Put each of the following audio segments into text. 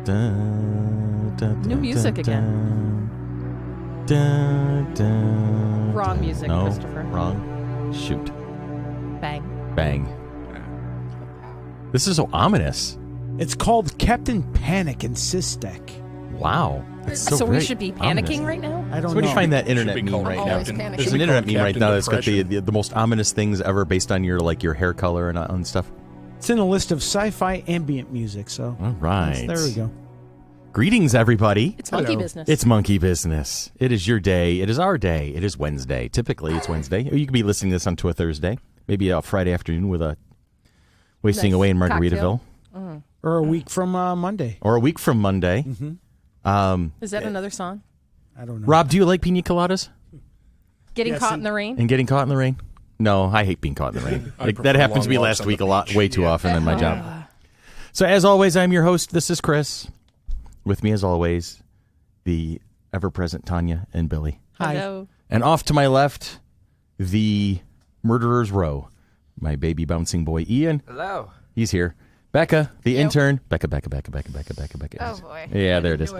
New music again. Wrong music, no, Christopher. Wrong. Shoot. Bang. Bang. This is so ominous. It's called Captain Panic and Systec. Wow. So we should be panicking ominous. right now? I don't So when know. you find that internet Should be meme called right now, Always panicking. there's an internet meme right now that's got the most ominous things ever based on your hair color and stuff. It's in a list of sci-fi ambient music, so. All right. There we go. Greetings, everybody. It's monkey business. It's monkey business. It is your day. It is our day. It is Wednesday. Typically, it's Wednesday. Or you could be listening to this on to a Thursday. Maybe a Friday afternoon with a wasting Nice away in cocktail. Margaritaville. Or a week from Monday. Or a week from Monday. Is that another song? I don't know. Rob, do you like pina coladas? Getting caught in the rain? And getting caught in the rain? No, I hate being caught in the rain. That happened to me last week way too often in my job. So as always, I'm your host. This is Chris. With me as always, the ever-present Tanya and Billy. Hello. And off to my left, the murderer's row. My baby bouncing boy, Ian. Hello. He's here. Becca, the Yo. intern. Becca. Oh, boy. Yeah, there it is.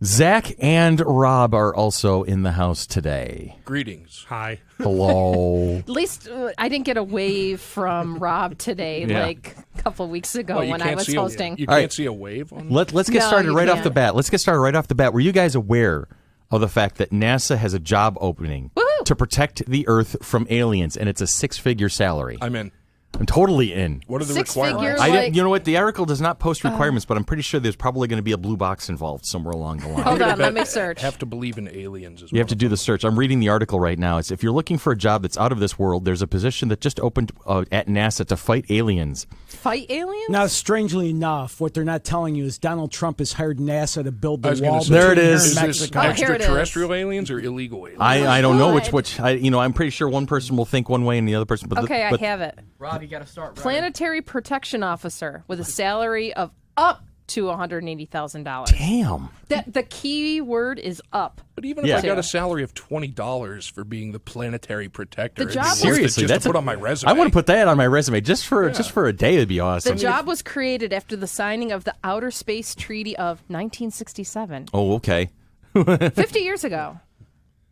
Zach and Rob are also in the house today. Greetings. Hi. Hello. At least I didn't get a wave from Rob today, Yeah. like a couple of weeks ago You when I can't was see hosting. You All right. can't see a wave on Let's get No, started you right off can't. the bat. Let's get started right off the bat. Were you guys aware of the fact that NASA has a job opening Woohoo! to protect the Earth from aliens, and it's a 6-figure salary? I'm in. I'm totally in. What are the Six requirements? figures? I Like- didn't, you know what? The article does not post requirements, but I'm pretty sure there's probably going to be a blue box involved somewhere along the line. Hold on, let me search. Have to believe in aliens as well. You have to do the search. I'm reading the article right now. It's if you're looking for a job that's out of this world, there's a position that just opened at NASA to fight aliens. Fight aliens? Now, strangely enough, what they're not telling you is Donald Trump has hired NASA to build I the was gonna wall say, There it between here is. and Is this Mexico. Oh, here it is. extraterrestrial aliens or illegal aliens? I don't know God. which I'm pretty sure one person will think one way and the other person. But Okay, but I have it. Rob, you got to start. Planetary Protection Officer with a salary of up to $180,000. Damn. The key word is up. But even Yeah. if I got a salary of $20 for being the planetary protector, The it'd be job worth was- it Seriously, just that's to put on my resume. I want to put that on my resume just for a day. It'd be awesome. The job was created after the signing of the Outer Space Treaty of 1967, Oh, okay. 50 years ago.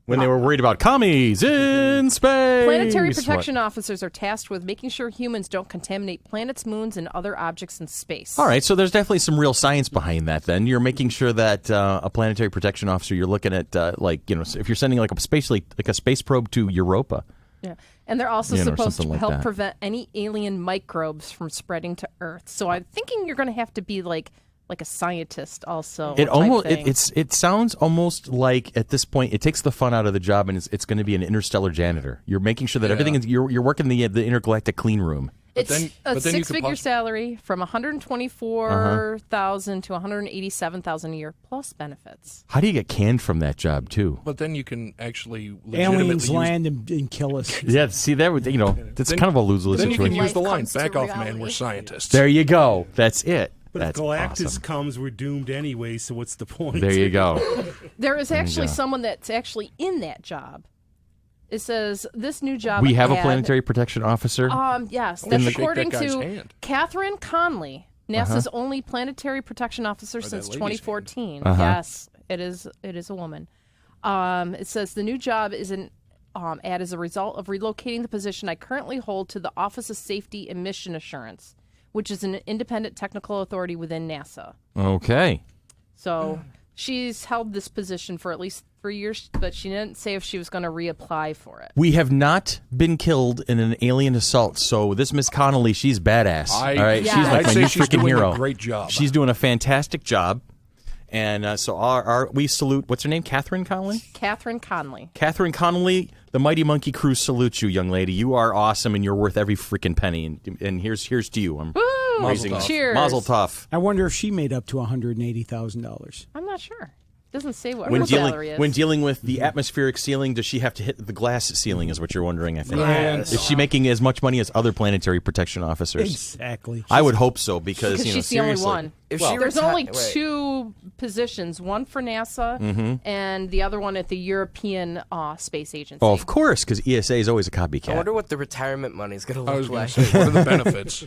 When they were worried about commies in space. Planetary protection officers are tasked with making sure humans don't contaminate planets, moons, and other objects in space. All right, so there's definitely some real science behind that. Then you're making sure that a planetary protection officer, you're looking at if you're sending like a space probe to Europa. Yeah. And they're also You know, supposed to something like help that. prevent any alien microbes from spreading to Earth. So I'm thinking you're going to have to be like a scientist also. It type almost thing. it sounds almost like at this point it takes the fun out of the job, and it's going to be an interstellar janitor. You're making sure that everything is you're working the intergalactic clean room. It's then- a but then you could six-figure salary from $124,000 to $187,000 a year plus benefits. How do you get canned from that job too? But then you can actually legitimately Aliens use, land and kill us. Yeah, see that would that's Then- kind of a lose-lose then you can situation. use the Life line, comes to back off, reality. man, we're scientists. There you go. That's it. But That's if Galactus awesome. comes, we're doomed anyway, so what's the point? There you go. There is actually go. someone that's actually in that job. It says this new job. We have a ad- planetary protection officer. Yes, I that's wanna shake according that guy's to hand. Catherine Conley, NASA's only planetary protection officer that since lady's 2014. Uh-huh. Yes, it is a woman. It says the new job is an ad as a result of relocating the position I currently hold to the Office of Safety and Mission Assurance, which is an independent technical authority within NASA. Okay. So she's held this position for at least 3 years, but she didn't say if she was going to reapply for it. We have not been killed in an alien assault, so this Miss Connolly, she's badass. All right, Yeah. she's like I'd my say new she's freaking doing hero. a great job. She's doing a fantastic job, and so we salute. What's her name? Catherine Conley. Catherine Conley. Catherine Connolly, the Mighty Monkey Crew salutes you, young lady. You are awesome, and you're worth every freaking penny. And here's to you. I'm Woo! raising Cheers. Mazel tov. I wonder if she made up to $180,000. I'm not sure. Doesn't say what When her salary is. dealing with the atmospheric ceiling, does she have to hit the glass ceiling? Is what you're wondering? I think. Yes. Is she making as much money as other planetary protection officers? Exactly. I would hope so because Because you know she's the only seriously. one. If Well, she there's reti- only wait. two positions, one for NASA Mm-hmm. and the other one at the European Space Agency. Oh, of course, because ESA is always a I copycat. wonder what the retirement money is going to I was look going like. to say, what are the benefits?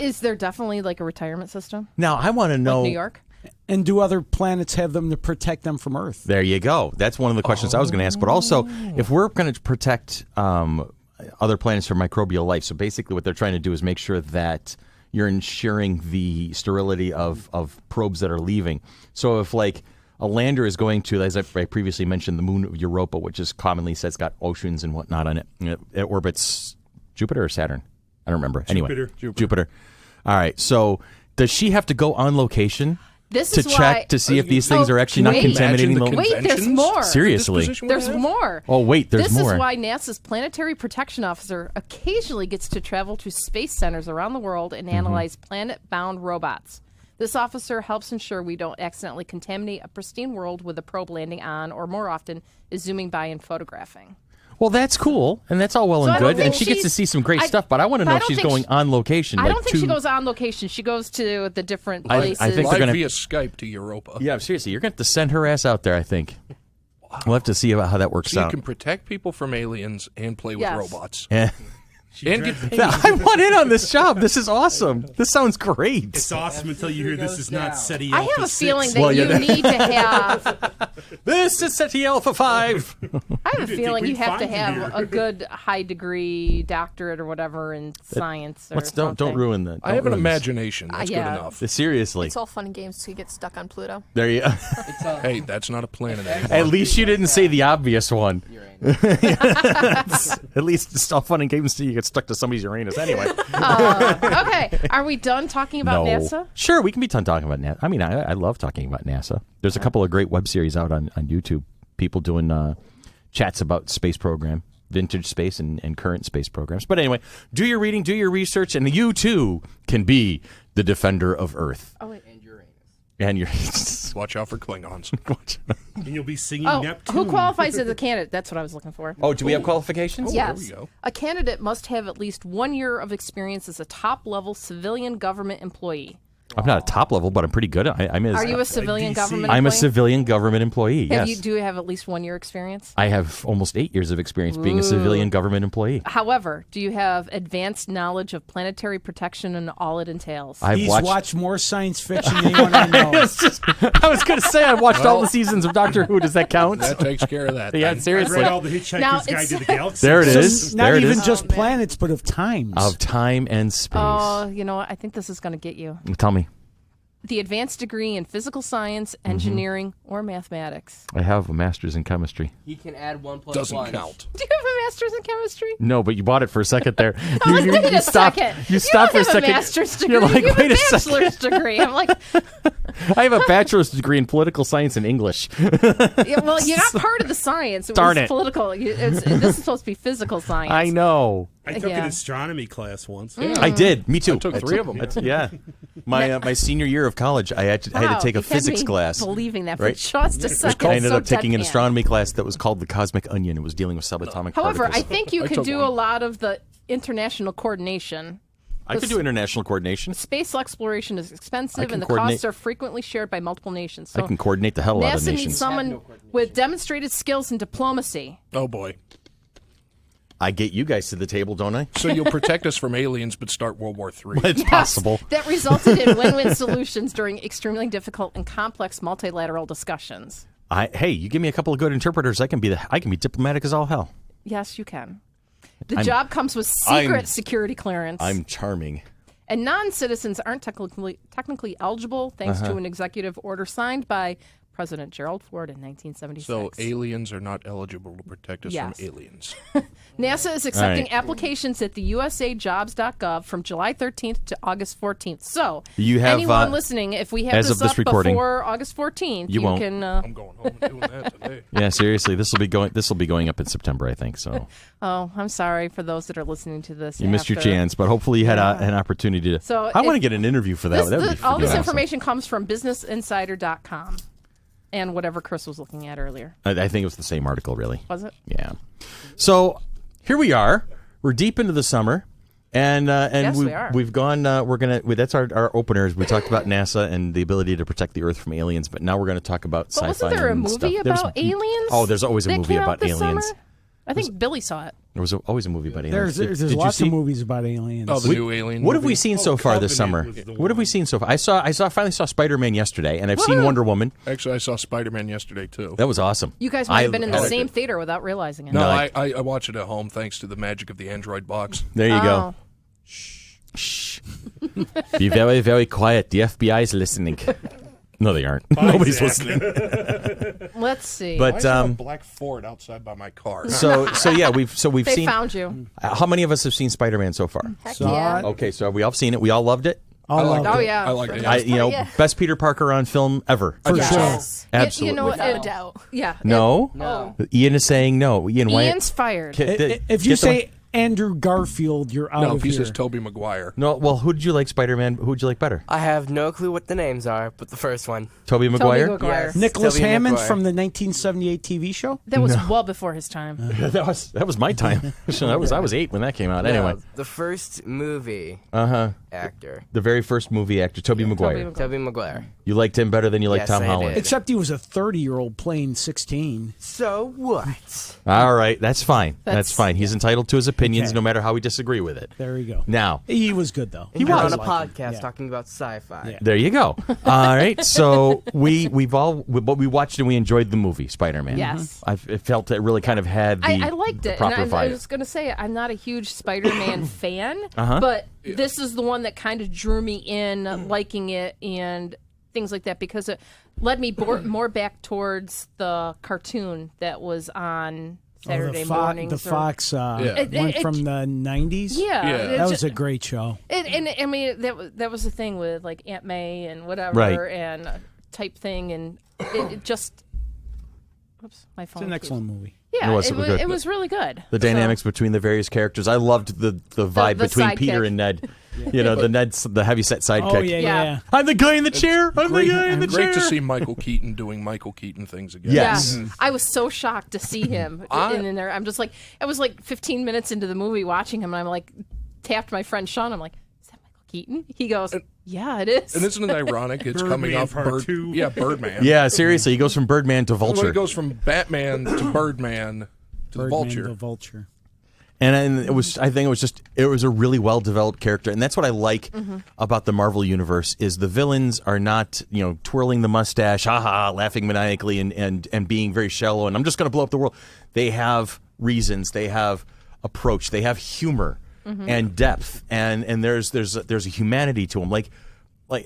Is there definitely like a retirement system? Now I want to know. New York? And do other planets have them to protect them from Earth? There you go. That's one of the questions I was going to ask. But also, if we're going to protect other planets from microbial life, so basically what they're trying to do is make sure that you're ensuring the sterility of probes that are leaving. So if like a lander is going to, as I previously mentioned, the moon of Europa, which is commonly said it's got oceans and whatnot on it. It orbits Jupiter or Saturn? I don't remember. Jupiter. Anyway, Jupiter. All right. So does she have to go on location to check to see if these things are actually not contaminating the Wait, there's more. Seriously. There's more. Oh, wait, there's more. This is why NASA's planetary protection officer occasionally gets to travel to space centers around the world and analyze planet-bound robots. This officer helps ensure we don't accidentally contaminate a pristine world with a probe landing on, or more often, is zooming by and photographing. Well, that's cool, and that's all well and good, and she gets to see some great stuff, but I want to know if she's going on location. I don't think she goes on location. She goes to the different places. I think Live they're via Skype to Europa. Yeah, seriously, you're going to have to send her ass out there, I think. Wow. We'll have to see about how that works so out. You can protect people from aliens and play with robots. Yeah. And get paid. I want in on this job. This is awesome. This sounds great. It's awesome until you hear this is not SETI I Alpha have a 6. feeling that you need to have. This is SETI Alpha 5. I have a feeling you have to find have here. a good high degree doctorate or whatever in science. Or Don't ruin that. I have an imagination. That's good yeah. enough. Seriously. It's all fun and games till you get stuck on Pluto. There you Hey, that's not a planet anymore. At least you didn't say the obvious one. At least it's all fun and games until you get stuck to somebody's Uranus. Anyway. Okay. Are we done talking about NASA? Sure, we can be done talking about NASA. I mean, I love talking about NASA. There's a couple of great web series out on YouTube. People doing chats about space program, vintage space and current space programs. But anyway, do your reading, do your research, and you too can be the defender of Earth. Oh, wait. And you're Watch out for Klingons. And you'll be singing Neptune. Who qualifies as a candidate? That's what I was looking for. Oh, do we have qualifications? Yes. There we go. A candidate must have at least 1 year of experience as a top-level civilian government employee. I'm not a top level, but I'm pretty good. Are you a civilian DC. government I'm a employee? civilian government employee. Yes. Do you have at least 1 year experience? I have almost 8 years of experience being a civilian government employee. However, do you have advanced knowledge of planetary protection and all it entails? He's watched more science fiction than anyone I know. I was going to say I watched all the seasons of Doctor Who. Does that count? That takes care of that. Yeah, then. I seriously. read all the Hitchhiker's Guide to the Galaxy. There it So is. not There it even is. just planets, but of times. Of time and space. Oh, you know what? I think this is going to get you. Tell me. The advanced degree in physical science, engineering, or mathematics. I have a master's in chemistry. He can add 1 plus Doesn't 1. count. Do you have a master's in chemistry? No, but you bought it for a second there. Wait a stopped. second. You stopped for a don't have second. a master's degree. You're like, you have wait a a second. bachelor's degree. I'm like, I have a bachelor's degree in political science and English. yeah, well, you're not part of the science. Darn it. Political. This is supposed to be physical science. I know. I took Yeah. an astronomy class once. I did. Me too. I took 3 of them. Yeah. My senior year of college, I had to take a you had physics me class. believing that for Right. just a second. I ended So up taking an deadpan. astronomy class that was called the Cosmic Onion. It was dealing with subatomic However, particles. I think you I can took do one. a lot of the international coordination. I could do international coordination. Space exploration is I expensive, can and the coordinate- costs are frequently shared by multiple nations. So I can coordinate the hell out of NASA needs nations. someone with demonstrated skills in diplomacy. Oh, boy. I get you guys to the table, don't I? So you'll protect us from aliens, but start World War III. It's possible. That resulted in win-win solutions during extremely difficult and complex multilateral discussions. Hey, you give me a couple of good interpreters, I can be diplomatic as all hell. Yes, you can. The job comes with secret security clearance. I'm charming. And non-citizens aren't technically eligible thanks to an executive order signed by President Gerald Ford in 1976. So aliens are not eligible to protect us Yes. from aliens. NASA is accepting All right. applications at the usajobs.gov from July 13th to August 14th. So You have, anyone listening, if we have as this of this up recording, before August 14th, you won't. can... I'm going home and doing that today. Yeah, seriously, this will be going up in September, I think. So Oh, I'm sorry for those that are listening to this. you missed your after. chance, but hopefully you had an opportunity to. So I want to if- get an interview for that. That would be all this freaking awesome. information comes from businessinsider.com and whatever Chris was looking at earlier. I think it was the same article, really. Was it? Yeah. So here we are. We're deep into the summer, and Yes, we are. we've gone. That's our openers. We talked about NASA and the ability to protect the Earth from aliens, but now we're going to talk about But sci-fi. wasn't there a and movie stuff. about aliens? Oh, there's always a that movie came out about this aliens. summer? I think Billy saw it. There was always a movie about aliens. There's Did you lots see? of movies about aliens. Oh, the new Alien. What have movie? we seen so far this summer? Covenant was the What have we one. seen so far? I finally saw Spider-Man yesterday, and I've seen Wonder Woman. Actually, I saw Spider-Man yesterday too. That was awesome. You guys might have been in the I- same theater without realizing it. No, No, I watch it at home thanks to the magic of the Android box. There you go. Oh. Shh. Be very, very quiet. The FBI is listening. No, they aren't. Nobody's Zach. listening. Let's see. But I saw a black Ford outside by my car. so yeah, we've they seen. found you. How many of us have seen Spider-Man so far? Heck Saw yeah. it. Okay, so we all seen it. We all loved it. I liked Oh it. yeah. I like it. Yeah. Best Peter Parker on film ever. For Yeah. sure. Yes. Absolutely. You know, Without a doubt. Yeah. No? No. Ian is saying no. Ian, why? Ian's fired. If you say Andrew Garfield, you're out No, of he here. says Tobey Maguire. no, well, who did you like Spider-Man? Who did you like better? I have no clue what the names are, but the first one. Tobey Maguire? Tobey Maguire. Yes. Nicholas Tobey Hammond Maguire. from the 1978 TV show. That was well before his time. that was my time. I was 8 when that came out. Anyway, No, the first movie actor. the very first movie actor, Tobey Maguire. Tobey Maguire. You liked him better than you liked Yes, Tom I Holland. did. Except he was a 30-year-old playing 16. So what? All right, that's fine. That's That's- fine. He's entitled to his opinions, Okay. no matter how we disagree with it. There you go. Now, He was good, though. He was. on a I like him. podcast Yeah. talking about sci-fi. Yeah. there you go. All right, so we watched and we enjoyed the movie Spider-Man. Yes. It felt it really kind of had the I liked the it. proper And I vibe. was going to say, I'm not a huge Spider-Man fan, Uh-huh. but this is the one that kind of drew me in, liking it and things like that, because it led me more back towards the cartoon that was on Saturday mornings. The Fox one It- from the 90s. Yeah. Yeah. it That ju- was a great show. and I mean, that was the thing with like Aunt May and whatever Right. and type thing, and it just. Oops, my phone. It's an keeps- excellent movie. Yeah, It was it, super good. it was really good. The dynamics between the various characters. I loved the vibe the between sidekick. Peter and Ned. You know, the heavyset sidekick. Oh, yeah, Yeah. yeah. I'm the guy in the chair. I'm great- the guy in the chair. Great to see Michael Keaton doing Michael Keaton things again. Yes. Yeah, I was so shocked to see him in there. I'm just like, I was like 15 minutes into the movie watching him, and I'm like, tapped my friend Sean. I'm like, is that Michael Keaton? He goes, yeah, it is. And isn't it ironic? It's coming Birdman off Part 2. Yeah, Birdman. Yeah, seriously, he goes from Birdman to Well, Vulture. it goes from Batman to Birdman to the Birdman, Vulture. The Vulture. And it was, I think it was a really well developed character, and that's what I like about the Marvel universe is the villains are not, twirling the mustache, laughing maniacally, and being very shallow. And I'm just going to blow up the world. They have reasons, they have approach, they have humor and depth, and there's a humanity to them. Like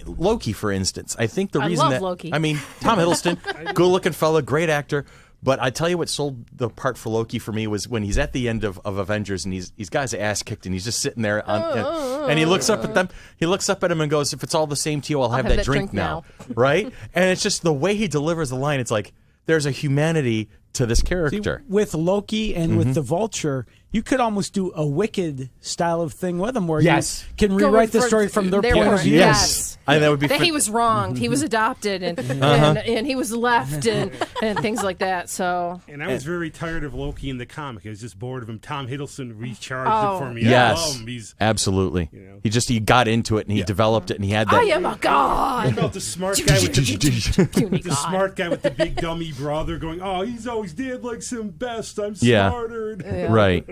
Loki, for instance. I think the I reason love that Loki. I mean Tom Hiddleston, good looking fella, great actor. But I tell you what sold the part for Loki for me was when he's at the end of Avengers and he's got his ass kicked and he's just sitting there and he looks up at them. He looks up at him and goes, "If it's all the same to you, I'll have that drink now." Right? And it's just the way he delivers the line. It's like there's a humanity to this character. With Loki and with the Vulture, you could almost do a Wicked style of thing with them where Yes. you can rewrite the story from their point of view. Yes. I think that would be That he was wronged. He was adopted, and and he was left, and things like that. So And I was very tired of Loki in the comic. I was just bored of him. Tom Hiddleston recharged Oh. it for me. Yes. I love him. He's Absolutely. know. He got into it and he developed it and he had that. I am a god. about the smart guy with the Puny the god. smart guy with the big dummy brother going, "Oh, he's always dad likes him best. I'm Yeah. smarter." Right.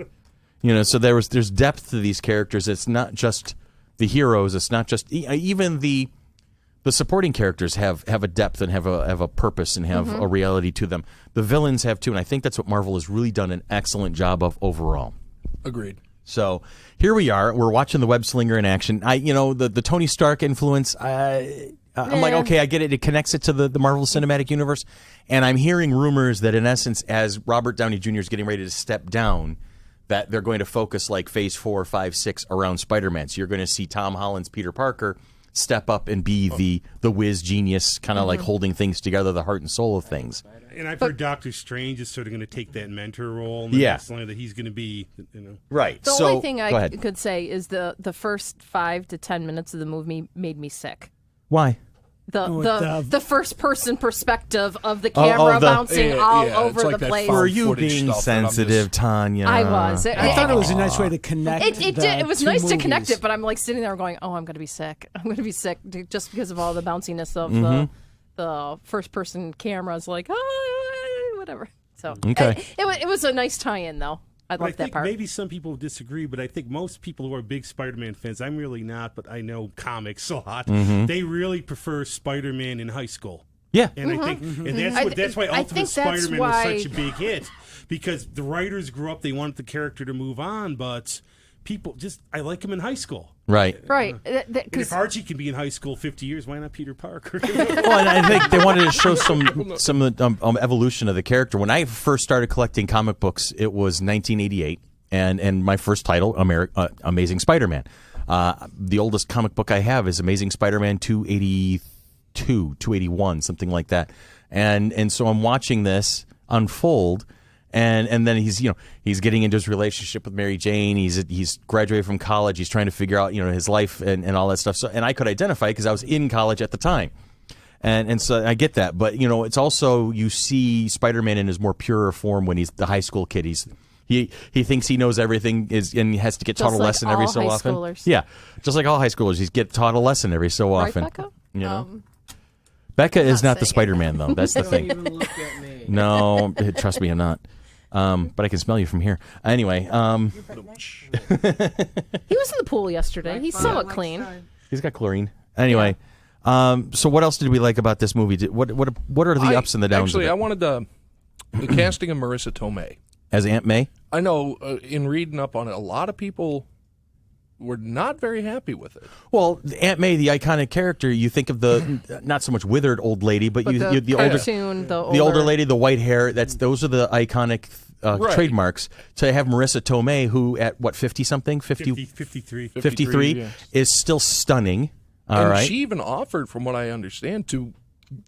So there's depth to these characters. It's not just the heroes. It's not just even the supporting characters have a depth and have a purpose and have a reality to them. The villains have too, and I think that's what Marvel has really done an excellent job of overall. Agreed. So here we are. We're watching the web slinger in action. The Tony Stark influence. I'm like, okay, I get it. It connects it to the Marvel Cinematic Universe, and I'm hearing rumors that in essence, as Robert Downey Jr. is getting ready to step down, that they're going to focus like Phase 4, 5, 6 around Spider-Man. So you're going to see Tom Holland's Peter Parker step up and be the whiz genius, kind of like holding things together, the heart and soul of things. And I've heard Doctor Strange is sort of going to take that mentor role in the Yeah. next line that he's going to be, Right. The so, only thing go I ahead. could say is the first 5 to 10 minutes of the movie made me sick. Why? The first person perspective of the camera bouncing all it's over like the that place. found Were you footage being stuff that I'm just- sensitive, Tanya? I was. I thought it was a nice way to connect. It did. It was two nice to connect movies. it, but I'm like sitting there going, "Oh, I'm going to be sick. I'm going to be sick just because of all the bounciness of the first person cameras." Like, oh, whatever. So Okay. it was a nice tie-in, though. I But love I that think part. maybe some people disagree, but I think most people who are big Spider-Man fans, I'm really not, but I know comics a lot. They really prefer Spider-Man in high school. Yeah. And I think, and that's why I Ultimate think that's Spider-Man why- was such a big hit, because the writers grew up, they wanted the character to move on, but people I like him in high school. Right. Right. And if Archie can be in high school 50 years, why not Peter Parker? Well, and I think they wanted to show some evolution of the character. When I first started collecting comic books, it was 1988, and my first title, Amazing Spider-Man. The oldest comic book I have is Amazing Spider-Man 282, 281, something like that. And so I'm watching this unfold. And then he's getting into his relationship with Mary Jane. He's graduated from college. He's trying to figure out his life and all that stuff. So and I could identify because I was in college at the time, and so I get that. But it's also you see Spider-Man in his more purer form when he's the high school kid. He thinks he knows everything and he has to get taught a lesson every so often. Schoolers. Yeah, just like all high schoolers, he's get taught a lesson every so Right, often. Becca? Becca is not the saying it. Spider-Man though. That's the Don't thing. even look at me. No, trust me, I'm not. But I can smell you from here. Anyway, He was in the pool yesterday. He's somewhat clean. he's got chlorine. Anyway, so what else did we like about this movie? What are the ups and the downs? Actually, of I it? wanted the casting of Marissa Tomei. As Aunt May. I know in reading up on it, a lot of people were not very happy with it. Well, Aunt May, the iconic character, you think of the not so much withered old lady, but, the older cartoon, the older lady, the white hair. Those are the iconic Right. trademarks. To have Marissa Tomei, who at 50 something, 53. 53, yes. is still stunning. All and right. she even offered, from what I understand, to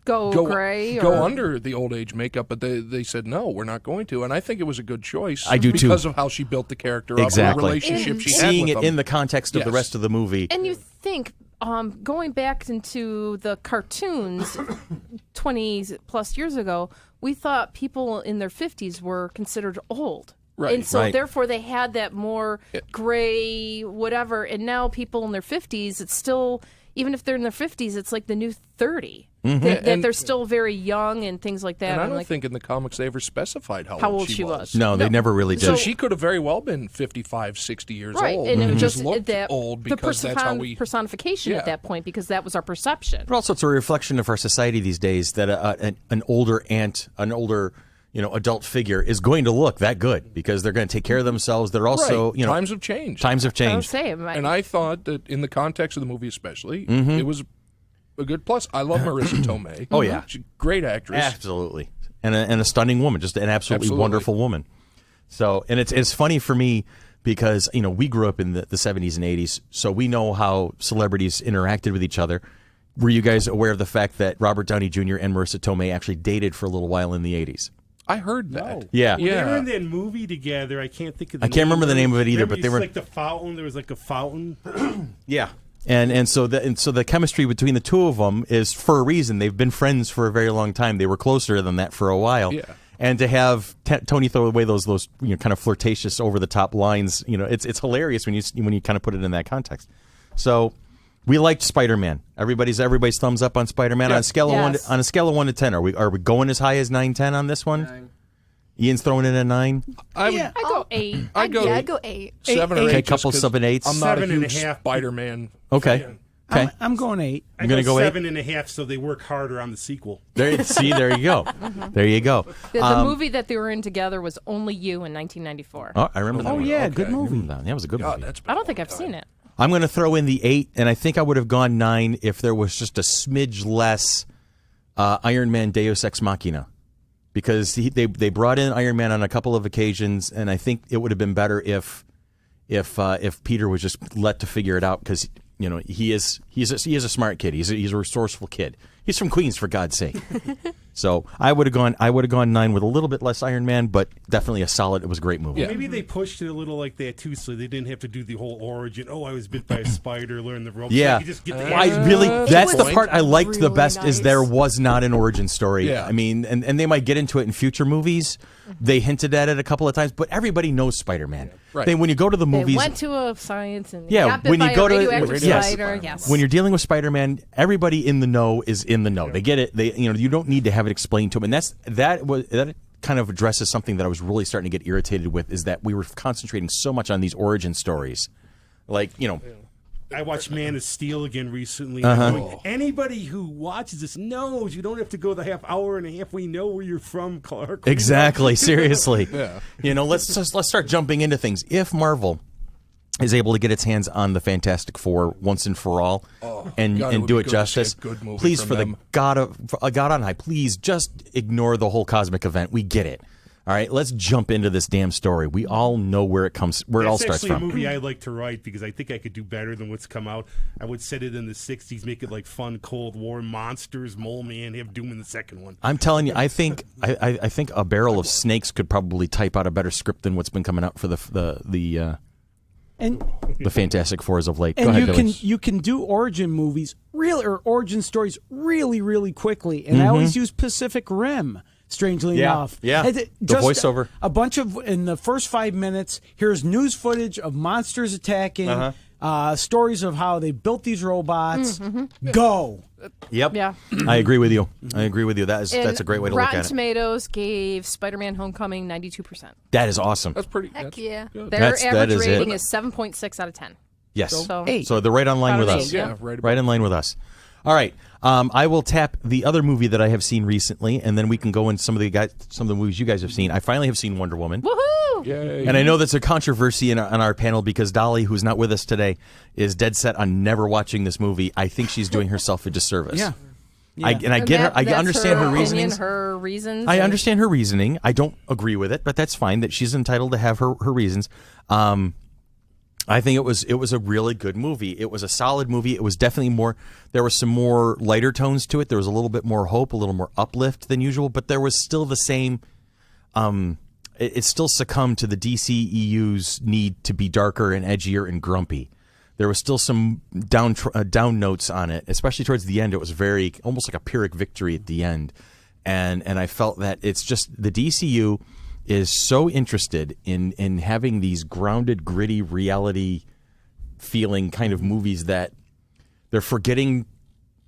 go gray. go or- under the old age makeup, but they said no, we're not going to. And I think it was a good choice. I do, too. because of how she built the character up, Exactly. the relationship she had Seeing with it them. in the context of the Yes. rest of the movie. And you think, going back into the cartoons 20 plus years ago, we thought people in their 50s were considered old. Right. And so Right. therefore they had that more gray whatever. And now people in their 50s, it's still, even if they're in their 50s, it's like the new 30. That And- they're still very young and things like that. And I I'm don't like, think in the comics they ever specified how old she was. No, they never really did. So she could have very well been 55, 60 years right. old. And it just just looked that, old the because that's how we... personification Yeah. at that point, because that was our perception. But also, it's a reflection of our society these days that an older aunt, an older adult figure is going to look that good because they're going to take care of themselves. They're also Right. Times have changed. Times have I was changed. saying, And I thought that in the context of the movie especially, Mm-hmm. it was a good plus. I love Marissa Tomei. Oh, yeah. She's a great actress. Absolutely, and a stunning woman, just an absolutely Absolutely. wonderful woman. So, and it's funny for me because we grew up in the 70s and 80s, so we know how celebrities interacted with each other. Were you guys aware of the fact that Robert Downey Jr. and Marissa Tomei actually dated for a little while in the 80s? I heard that. Yeah. They were in that movie together. I can't think of the I can't remember the name of it either, Remember but they it's were like the fountain. There was like a fountain. Yeah. And so the chemistry between the two of them is for a reason. They've been friends for a very long time. They were closer than that for a while. Yeah. And to have Tony throw away those kind of flirtatious over the top lines, it's hilarious when you kind of put it in that context. So we liked Spider-Man. Everybody's thumbs up on Spider-Man. Yeah. On a scale Yes. of 1 to 10, are we going as high as 9, 10 on this one? 9. Ian's throwing in a 9. I would Yeah. I go 8. I'd go, I'd go 8. 7 or 8. Okay, just couple 'cause 7, 8s. I'm not a 7.5. huge Spider-Man Okay. fan. Okay. I'm going 8. I You're gonna go 8? 7.5, so they work harder on the sequel. There you go. There you go. The movie that they were in together was Only You in 1994. Oh, I remember that. Oh, one. yeah, Okay. good movie. That was a good God, movie. that's I don't think I've seen it. I'm going to throw in the 8, and I think I would have gone 9 if there was just a smidge less Iron Man Deus Ex Machina. Because they brought in Iron Man on a couple of occasions, and I think it would have been better if Peter was just let to figure it out, because he is a smart kid. He's a resourceful kid. He's from Queens, for God's sake. So I would have gone 9 with a little bit less Iron Man, but definitely a solid. It was a great movie. Yeah. Maybe they pushed it a little like that too, so they didn't have to do the whole origin. Oh, I was bit by a spider, learn the ropes. Yeah. They could just get the That's the was part I liked the really best is nice. there was not an origin story. Yeah. I mean, and they might get into it in future movies. They hinted at it a couple of times, but everybody knows Spider-Man. Right. When you go to the They movies, went to a science and Yeah, got bit when you by go a to- radioactive yes. spider. Yes. when you're dealing with Spider-Man, everybody in the know is in the know. They get it. You don't need to have it explained to them. And kind of addresses something that I was really starting to get irritated with, is that we were concentrating so much on these origin stories. Like, I watched Man of Steel again recently. Anybody who watches this knows you don't have to go the hour and a half. We know where you're from, Clark. Exactly. Seriously. Let's start jumping into things. If Marvel is able to get its hands on the Fantastic Four once and for all, and do it justice, please, for the God on high, please just ignore the whole cosmic event. We get it. All right, let's jump into this damn story. We all know where it all starts from. That's actually a movie I like to write because I think I could do better than what's come out. I would set it in the 60s, make it like fun Cold War, monsters, Mole Man, have Doom in the second one. I'm telling you, I think a barrel of snakes could probably type out a better script than what's been coming out for the Fantastic Four as of late. Go ahead, Billy. You can do origin movies or origin stories really, really quickly. And I always use Pacific Rim, strangely enough. Yeah, the voiceover. A bunch of, in the first 5 minutes, here's news footage of monsters attacking, stories of how they built these robots. Go. Yep. Yeah. I agree with you. That's a great way to look at it. Rotten Tomatoes gave Spider-Man Homecoming 92%. That is awesome. That's pretty. Heck yeah. Their that average is rating it. is 7.6 out of 10. Yes. So they're right on line with us. Yeah, right in line with us. All right. I will tap the other movie that I have seen recently, and then we can go into some of the movies you guys have seen. I finally have seen Wonder Woman. Woohoo! Yay. And I know that's a controversy on our panel because Dolly, who's not with us today, is dead set on never watching this movie. I think she's doing herself a disservice. Yeah. I get her. I understand her reasoning. Her reasons. I understand her reasoning. I don't agree with it, but that's fine. That she's entitled to have her reasons. I think it was a really good movie. It was a solid movie. It was definitely more. There were some more lighter tones to it. There was a little bit more hope, a little more uplift than usual, but there was still the same. It still succumbed to the DCEU's need to be darker and edgier and grumpy. There was still some down notes on it, especially towards the end. It was very almost like a Pyrrhic victory at the end, and I felt that it's just the DCU is so interested in having these grounded, gritty, reality feeling kind of movies that they're forgetting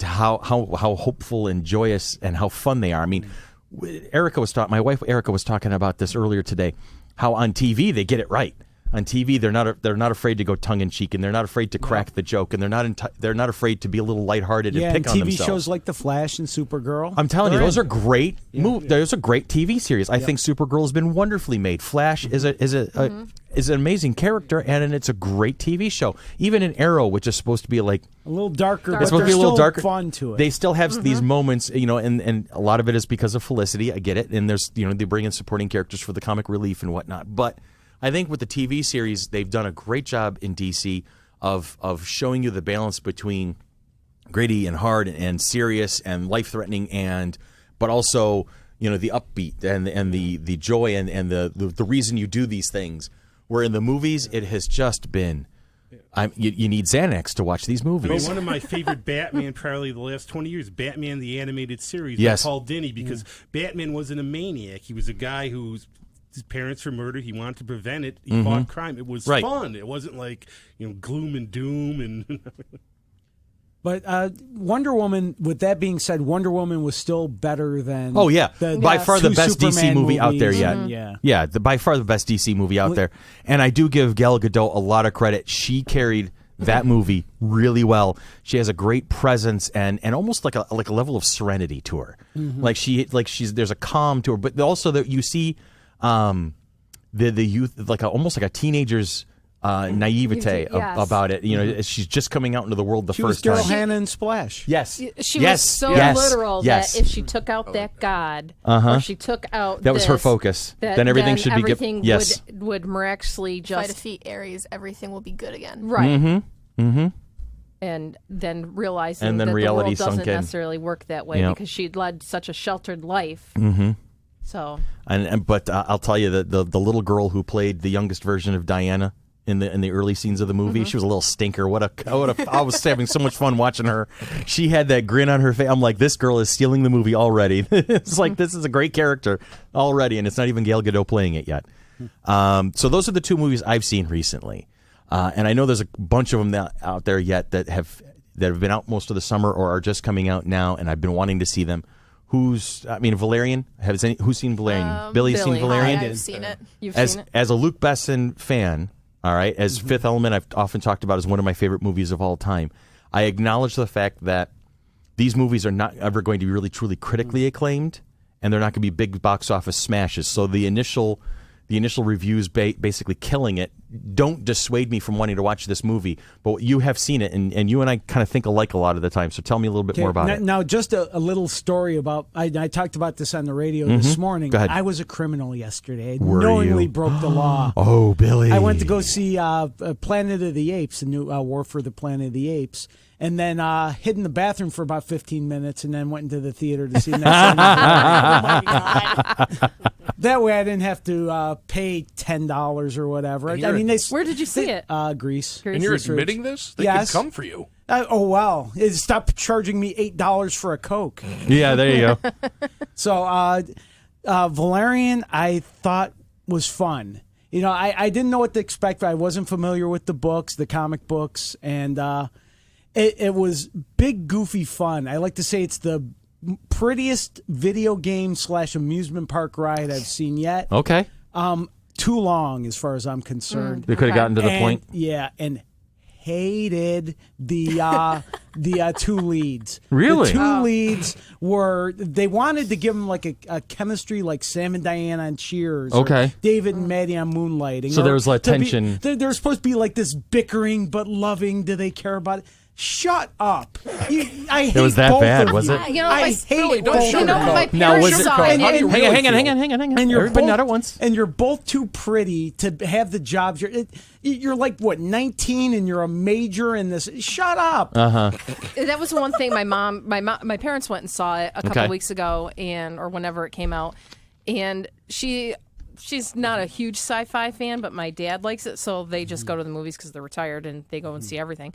how hopeful and joyous and how fun they are. I mean, my wife Erica was talking about this earlier today, how on TV they get it right. On TV, they're not afraid to go tongue in cheek, and they're not afraid to crack the joke, and they're not afraid to be a little lighthearted and pick on themselves. TV shows like The Flash and Supergirl. I'm telling you, those are great. Those are great TV series. I think Supergirl has been wonderfully made. Flash is an amazing character, and it's a great TV show. Even in Arrow, which is supposed to be like a little darker, it's supposed to be a little darker, fun to it. They still have these moments, and a lot of it is because of Felicity. I get it, and there's they bring in supporting characters for the comic relief and whatnot, but I think with the TV series, they've done a great job in DC of showing you the balance between gritty and hard and serious and life-threatening, but also the upbeat and the joy and the reason you do these things. Where in the movies, it has just been you need Xanax to watch these movies. I mean, one of my favorite Batman, probably the last 20 years, Batman the Animated Series Yes. by Paul Dini, because Batman wasn't a maniac. He was a guy who's his parents were murdered. He wanted to prevent it. He fought crime. It was fun. It wasn't like gloom and doom and. But Wonder Woman. With that being said, Wonder Woman was still better than. Oh yeah, by far the best Superman DC movie out there yet. Yeah, by far the best DC movie out there. And I do give Gal Gadot a lot of credit. She carried that movie really well. She has a great presence and almost like a level of serenity to her. There's a calm to her, but also that you see. The youth almost like a teenager's naivete about it. She's just coming out into the world she first was time. Daryl Hannah in Splash. Yes, she was so literal that if she took out that god, or she took out that was her focus. Then everything should be good. Would miraculously just if I defeat Ares, everything will be good again. Right. And then realizing that reality the world doesn't sunk in. necessarily work that way because she'd led such a sheltered life. So, but I'll tell you that the little girl who played the youngest version of Diana in the early scenes of the movie, she was a little stinker. I was having so much fun watching her. She had that grin on her face. I'm like, this girl is stealing the movie already. It's like this is a great character already, and it's not even Gal Gadot playing it yet. So those are the two movies I've seen recently, and I know there's a bunch of them out there yet that have been out most of the summer or are just coming out now, and I've been wanting to see them. Valerian. Who's seen Valerian? Billy's seen Billy. Valerian. I've seen it. You've seen it? As a Luc Besson fan, all right, as Fifth Element, I've often talked about as one of my favorite movies of all time. I acknowledge the fact that these movies are not ever going to be really truly critically acclaimed, and they're not going to be big box office smashes. So the initial reviews basically killing it don't dissuade me from wanting to watch this movie. But you have seen it, and you and I kind of think alike a lot of the time. So tell me a little bit more about it. Now, just a little story about, I talked about this on the radio this morning. Go ahead. I was a criminal yesterday. I Were knowingly you? broke the law. Oh, Billy. I went to go see Planet of the Apes, the new War for the Planet of the Apes, and then hid in the bathroom for about 15 minutes and then went into the theater to see the next one. Oh, my God. That way I didn't have to pay $10 or whatever. Where did you see it? Greece. And you're admitting this? They Yes. could come for you. Oh, wow. Stop charging me $8 for a Coke. Yeah, there you go. So Valerian, I thought was fun. I didn't know what to expect. I wasn't familiar with the books, the comic books, and it was big, goofy fun. I like to say it's the prettiest video game / amusement park ride I've seen yet. Okay. Too long, as far as I'm concerned. They could have gotten to the point. Yeah, and hated the two leads. Really? The two leads they wanted to give them like a chemistry like Sam and Diane on Cheers. Okay. Or David and Maddie on Moonlighting. So there was like tension. They're supposed to be like this bickering but loving. Do they care about it? Shut up! I hate It was that both bad, of was you. it? I hate don't both. sugarcoat. My Now, parents was it- saw it. How do you and- really Hang on. And you're Everybody both, not at once. and you're both too pretty to have the jobs. You're like what, 19, and you're a major in this. Shut up. That was one thing my parents went and saw it a couple Okay. weeks ago, or whenever it came out, and she's not a huge sci-fi fan, but my dad likes it, so they just go to the movies because they're retired and they go and see everything.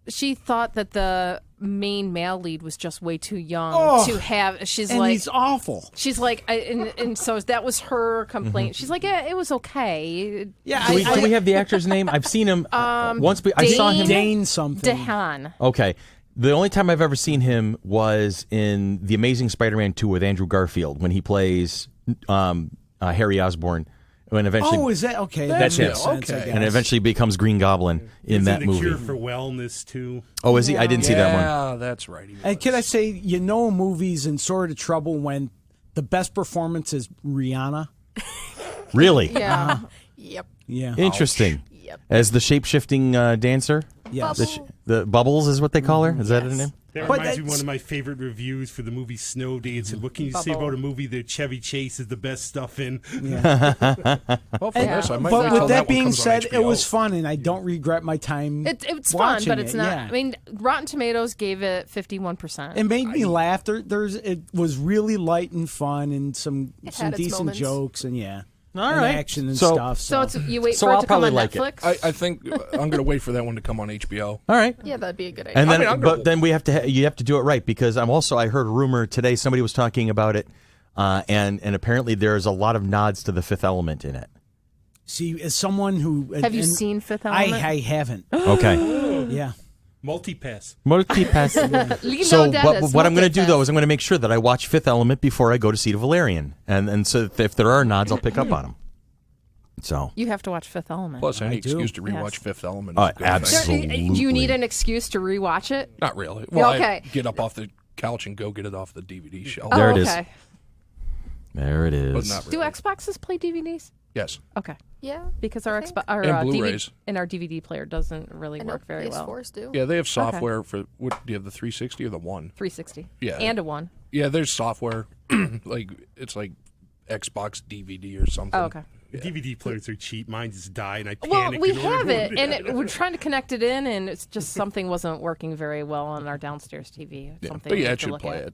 She thought that the main male lead was just way too young to have. She's And like, he's awful. she's like, and so that was her complaint. She's like, yeah, it was okay. Yeah, Do we have the actor's name? I've seen him once. I saw him. Dane something. Dehan. Okay. The only time I've ever seen him was in The Amazing Spider-Man 2 with Andrew Garfield when he plays Harry Osborn. And eventually, Is that okay? That's that him. makes sense, I Okay. guess. and eventually becomes Green Goblin in He's that the movie. Cure for Wellness too. Oh, is he? I didn't see that one. Yeah, that's right. And can I say, a movie's in sort of trouble when the best performance is Rihanna? Really? Yeah. Yep. Yeah. Interesting. Yep. As the shape-shifting dancer? Yes. The Bubbles is what they call her? Is that her name? That But reminds me of that's- one of my favorite reviews for the movie Snow Day. It said, "What can you say about a movie that Chevy Chase is the best stuff in?" Well, for this, I might But wait till with that one being comes on said, it HBO. was fun, and I don't regret my time. It's fun, watching but it's it, not. yeah. I mean, Rotten Tomatoes gave it 51%. It made me laugh. It was really light and fun, and some had its decent moments. jokes, and and right. action and So- stuff. so it's you wait So for it I'll to come probably on like it. Netflix. I think I'm going to wait for that one to come on HBO. All right. Yeah, that'd be a good idea. And then, I'm gonna- but then we have to. You have to do it right because I heard a rumor today. Somebody was talking about it, and apparently there's a lot of nods to the Fifth Element in it. See, as someone who Have you seen Fifth Element? I haven't. Okay. Yeah. Multipass. Lilo So Dennis, what I'm going to do Multipass. though is I'm going to make sure that I watch Fifth Element before I go to see the Valerian, and so if there are nods, I'll pick up on them. So. You have to watch Fifth Element. Plus, any do. excuse to rewatch Yes. Fifth Element is a good thing. absolutely. Do you need an excuse to rewatch it? Not really. Well, Okay. I get up off the couch and go get it off the DVD shelf. There oh, it is. okay. There it But is. not Do really. Xboxes play DVDs? Yes. Okay. Yeah. Because our think. Xbox, our And DVD, Blu-rays. and our DVD player doesn't really I know work very well. PS4s do. Yeah, they have software for. What do you have? The 360 or the one? 360. Yeah. And a 1. Yeah, there's software. It's like Xbox DVD or something. Oh, okay. The DVD players are cheap. Mine just died, and I Well, panicked. we and ordered have it, one. and we're trying to connect it in, and it's just something wasn't working very well on our downstairs TV. Yeah. Something But we yeah, need it to should look play at. it.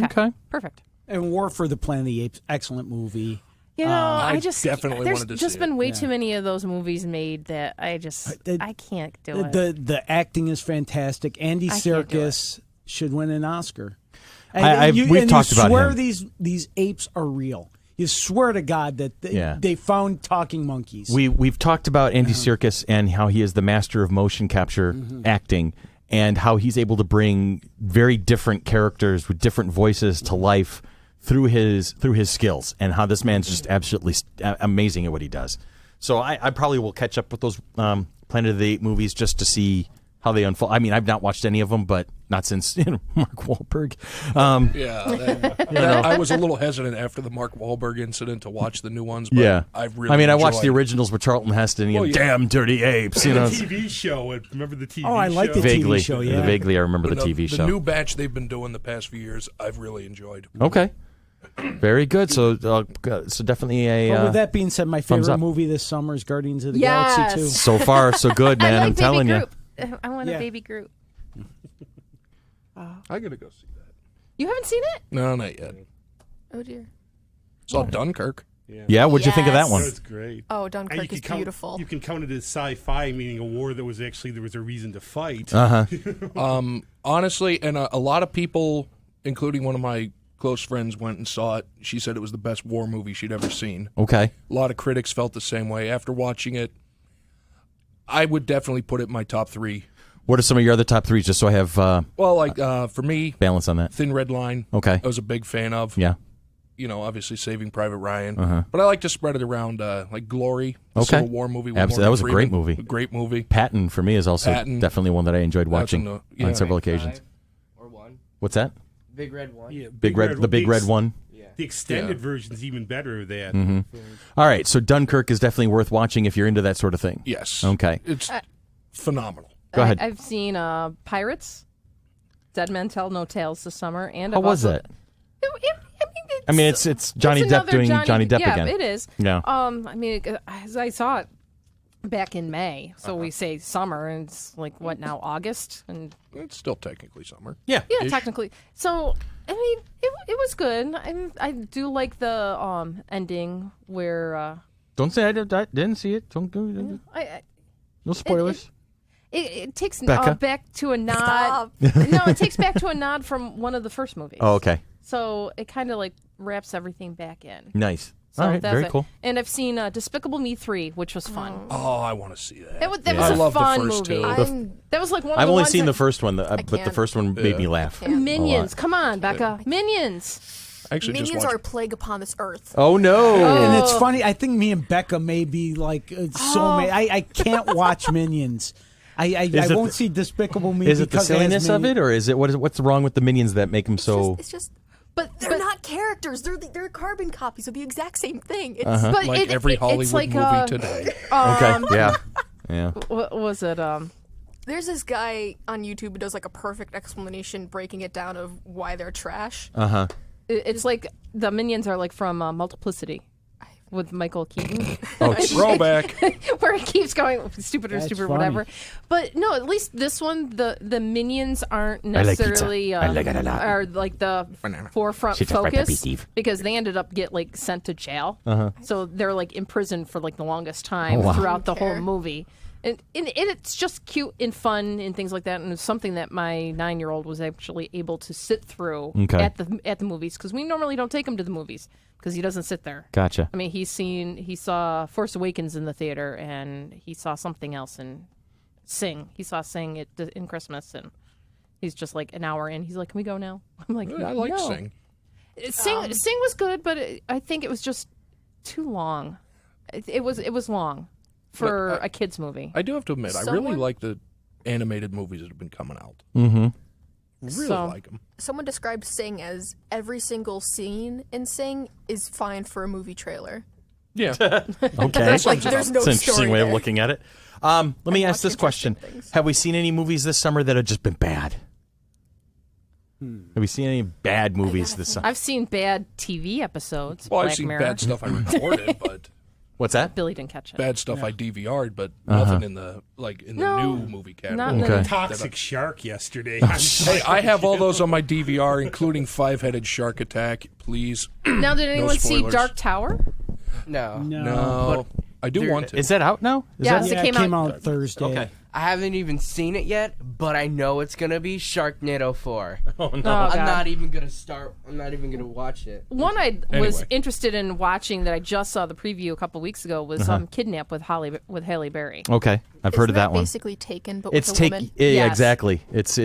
Okay. Perfect. And War for the Planet of the Apes, excellent movie. You know, I I just definitely there's wanted to just see been it. way too many of those movies made that I can't do it. The acting is fantastic. Andy I can't do Serkis should win an Oscar. We've talked about swear him. these apes are real. You swear to God that Yeah. they found talking monkeys. We've talked about Andy Serkis and how he is the master of motion capture acting, and how he's able to bring very different characters with different voices to life through his skills, and how this man's just absolutely amazing at what he does. So I probably will catch up with those Planet of the Apes movies just to see how they unfold. I mean, I've not watched any of them, but not since Mark Wahlberg. I was a little hesitant after the Mark Wahlberg incident to watch the new ones. But I've really I watched the originals with Charlton Heston. Damn dirty apes. The TV show. Remember the TV show? Oh, I like the vaguely, TV show. Yeah, vaguely I remember the TV show. The new batch they've been doing the past few years, I've really enjoyed. Okay. Very good. So definitely a. Well, with that being said, my favorite movie this summer is Guardians of the Yes. Galaxy 2. So far, so good, man. I like I'm telling Baby you. Groot. I want a Baby Groot. I gotta go see that. You haven't seen it? No, not yet. Oh dear. Saw Dunkirk. Yeah, what'd you think of that one? That's great. Oh, And Dunkirk is beautiful. You can count it as sci-fi, meaning a war that was actually there was a reason to fight. Honestly, and a lot of people, including one of my close friends, went and saw it. She said it was the best war movie she'd ever seen. Okay. A lot of critics felt the same way. After watching it, I would definitely put it in my top 3. What are some of your other top 3s, just so I have for me, balance on that? Thin Red Line. Okay. I was a big fan of. Yeah. Obviously Saving Private Ryan. But I like to spread it around, like Glory, the Okay. Civil War movie. With Absolutely. That was a Morgan great Freeman. movie. A great movie. Patton, for me, is also Patton. definitely one that I enjoyed watching That's on several occasions. Or 1. What's that? Big Red 1. Yeah, The big red one. The extended version's even better of that. All right, so Dunkirk is definitely worth watching if you're into that sort of thing. Yes. Okay. It's phenomenal. Go ahead. I've seen Pirates, Dead Men Tell No Tales this summer, and How was it? I mean, it's Johnny Depp another doing Johnny Depp yeah, again. It is. Yeah. I mean, as I saw it back in May, so we say summer, and it's like what now, August, and It's still technically summer. Yeah. technically. So I mean, it was good. I do like the ending where Don't say I didn't see it. Don't go. No spoilers. it takes Becca? back to a nod. Stop. No, it takes back to a nod from one of the first movies. Oh, okay. So it kind of like wraps everything back in. Nice. So All right. that's Very it. cool. And I've seen Despicable Me 3, which was fun. Oh, I want to see that. That was I a love the fun first movie. two. That was like one of I've the only ones seen that- the first one, but the can't. first one made me laugh. Minions. Come on, Becca. Minions. I actually Minions just are a watched. plague upon this earth. Oh no! And it's funny. I think me and Becca may be like soulmate. I can't watch Minions. I it won't the- see Despicable Me. Is it the because has silliness of Minions. it, or is it what's wrong with the minions that make them so? It's just But they're not characters. They're carbon copies of the exact same thing. It's, but Like every Hollywood it's like, movie today. Okay. Yeah. Yeah. What was it? There's this guy on YouTube who does like a perfect explanation, breaking it down of why they're trash. It's like the Minions are like from Multiplicity with Michael Keaton. Oh, Throwback. Where it keeps going stupid or That's stupid or funny. whatever. But no, at least this one, the Minions aren't like pizza. necessarily I like it a lot. are like the forefront She's a focus representative. because they ended up get like sent to jail. So they're like imprisoned for like the longest Oh, time throughout the whole care. movie. And it's just cute and fun and things like that, and it's something that my 9-year-old was actually able to sit through Okay. at the movies, because we normally don't take him to the movies because he doesn't sit there. Gotcha. I mean, he saw Force Awakens in the theater, and he saw something else in Sing. He saw Sing in Christmas, and he's just like an hour in. He's like, "Can we go now?" I'm like, I like no. Sing. Sing was good, but I think it was just too long. It was long for a kids movie. I do have to admit, I really Someone- like the animated movies that have been coming out. Mm-hmm. Really So- like them. Someone described Sing as every single scene in Sing is fine for a movie trailer. Yeah. Okay. Like there's no That's an story interesting way of there. looking at it. Let me ask watch this question: interesting things. have we seen any movies this summer that have just been bad? Have we seen any bad movies this summer? I've seen bad TV episodes. Well, I've Black seen Mirror. bad stuff I recorded, but What's that? Billy didn't catch it. bad stuff I DVR'd, but nothing in the No, new movie category. not in the- Okay. Toxic Shark yesterday. Hey, I have all those on my DVR, including Five-Headed Shark Attack. Please, Now, did anyone see spoilers. Dark Tower? No. no. I do want to. Is that out now? Is Yeah, that- it Yeah, came it came out- out Thursday. Okay. I haven't even seen it yet, but I know it's gonna be Sharknado 4. Oh no! Oh, God. I'm not even gonna watch it. One I was Anyway. interested in watching that I just saw the preview a couple weeks ago was Kidnap with Halle Berry. Okay, I've heard of that one. Basically Taken, but It's with a woman. yeah, Yes. exactly. It's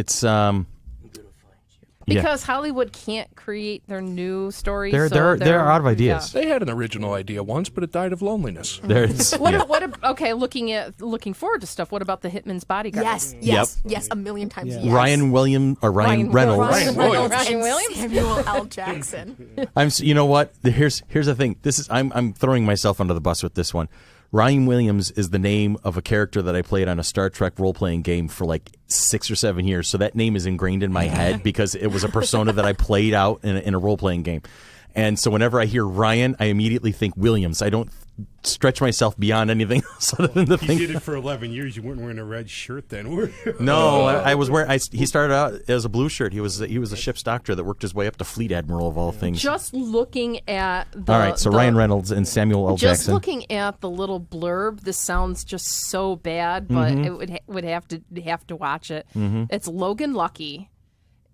Because Hollywood can't create their new stories. they're out of ideas. They had an original idea once, but it died of loneliness. There's Okay, looking forward to stuff. What about the Hitman's Bodyguard? Yes, a million times. Yes. Ryan Reynolds. Ryan Williams. Ryan Williams. Samuel L. Jackson. You know what? Here's the thing. I'm throwing myself under the bus with this one. Ryan Williams is the name of a character that I played on a Star Trek role-playing game for like 6 or 7 years. So that name is ingrained in my head because it was a persona that I played out in a role-playing game. And so whenever I hear Ryan, I immediately think Williams. I don't stretch myself beyond anything else other than the You thing. did it for 11 years. You weren't wearing a red shirt then, were you? No, I was wearing. He started out as a blue shirt. He was a ship's doctor that worked his way up to fleet admiral of all things. Just looking at the. All right, so Ryan Reynolds and Samuel L. Just Jackson. looking at the little blurb, this sounds just so bad, but it would have to watch it. It's Logan Lucky,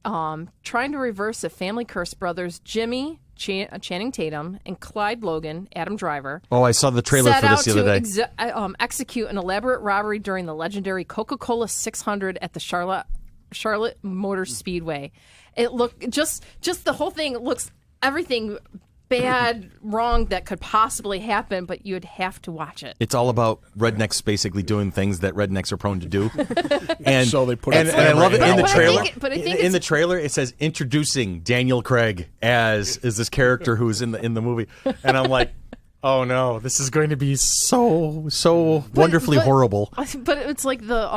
trying to reverse a family curse. Brothers Jimmy Channing Tatum and Clyde Logan, Adam Driver. Oh, I saw the trailer for this the other day. Set out to execute an elaborate robbery during the legendary Coca-Cola 600 at the Charlotte Motor Speedway. It looked just the whole thing looks everything bad, wrong that could possibly happen, but you'd have to watch it. It's all about rednecks basically doing things that rednecks are prone to do. And So they put and it I love it in the But I trailer. think I think In the trailer, it says introducing Daniel Craig as this character who's in the movie, and I'm like, oh no, this is going to be so wonderfully horrible. But it's like the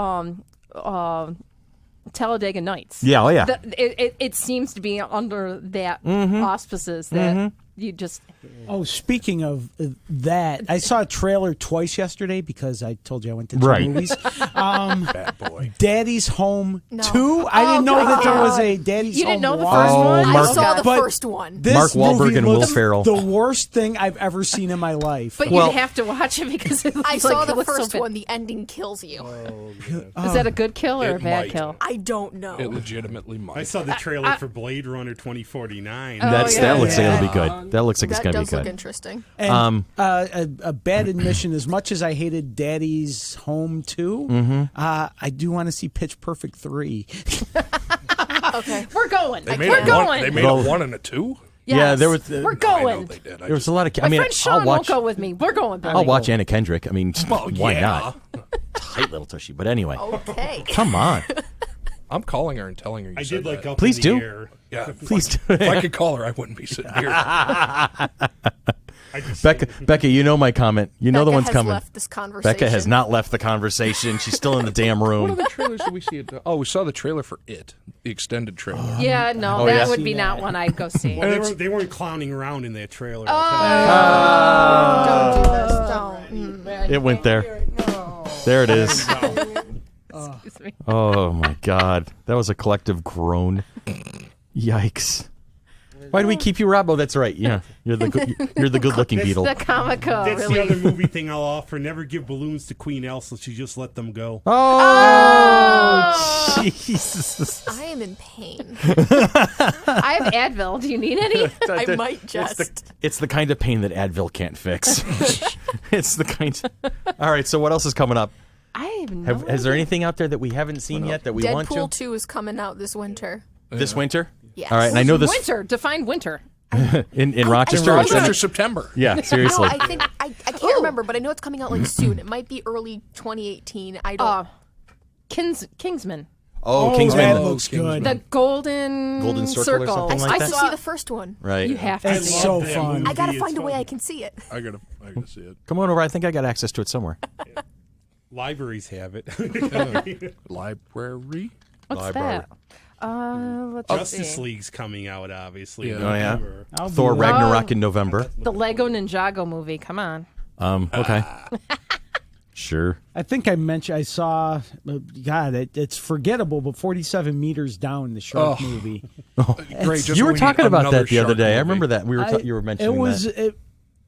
Talladega Nights. Yeah, oh yeah. It seems to be under that auspices that you just. Oh, speaking of that, I saw a trailer twice yesterday because I told you I went to two Right. movies. Bad boy. Daddy's Home No. 2. I didn't know that there was a Daddy's You Home didn't know the 1. first one? Mark- I saw the But first one. This Mark Wahlberg movie and Will looks Ferrell. The worst thing I've ever seen in my life. But Well- you'd have to watch it because it looks I saw like the it looks so first bad. one. The ending kills you. Is that a good kill or a It bad might. kill? I don't know. It legitimately might. I saw the trailer for Blade Runner 2049. That yeah, looks like yeah. it'll be good. That looks like it's That going to be does look good. interesting. And a bad admission, as much as I hated Daddy's Home 2, I do want to see Pitch Perfect 3. Okay. We're going. They made We're it going. One, they made it 1 and a 2. Yes. Yeah, there was- We're I know going. they did. There was a lot of. My I mean, friend Sean I'll watch. won't go with me. We're going. Billy. I'll watch Anna Kendrick. I mean, why yeah. not? Tight little tushy. But anyway, Okay. come on. I'm calling her and telling her you I said did like that. Up Please in the do. Air. Yeah. Please do. If I could call her, I wouldn't be sitting here. I just Becca, you know my comment. You know the Becca one's has coming. left this conversation. Becca has not left the conversation. She's still in the damn What room. other trailers did we see? Oh, we saw the trailer for It, the extended trailer. Yeah, no, Oh, that yeah? would be not one I'd go see. Well, they weren't clowning around in that trailer. Don't do this. Don't. It went there. There it is. Excuse me. Oh my God, that was a collective groan. Yikes! Why do we keep you, Rob? Oh, that's right. Yeah, you're the good-looking Beetle. The comico, That's really. the other movie thing I'll offer. Never give balloons to Queen Elsa. She just let them go. Oh, Jesus! I am in pain. I have Advil. Do you need any? I might just. It's the kind of pain that Advil can't fix. It's the kind. All right. So what else is coming up? I have no. Is there anything out there that we haven't seen yet that we want Deadpool to 2 is coming out this winter. this winter? Yes. All right. And I know this Winter. Define winter. in Rochester. I- it's- Rochester, September. yeah, No, seriously. I think I can't remember, but I know it's coming out like soon. It might be early 2018. I don't. Kingsman. Oh, That Kingsman. looks good. The Golden Circle or something I like have that? to see the first one. Right. You have to It's see so it. that fun. movie. I gotta It's find a way fun. I can see it. I gotta see it. Come on over. I think I got access to it somewhere. Libraries have it. Library. What's Library. that? Let's Justice see. League's coming out, obviously. Yeah. in Oh, yeah? November. I'll be Thor there. Ragnarok in November. The Lego Ninjago movie. Come on. Okay. Sure. I think I mentioned I saw. God, it's forgettable, but 47 meters down the shark movie. Great. Just You were we need talking about another that the other shark day. I movie. remember that. You were mentioning It was that.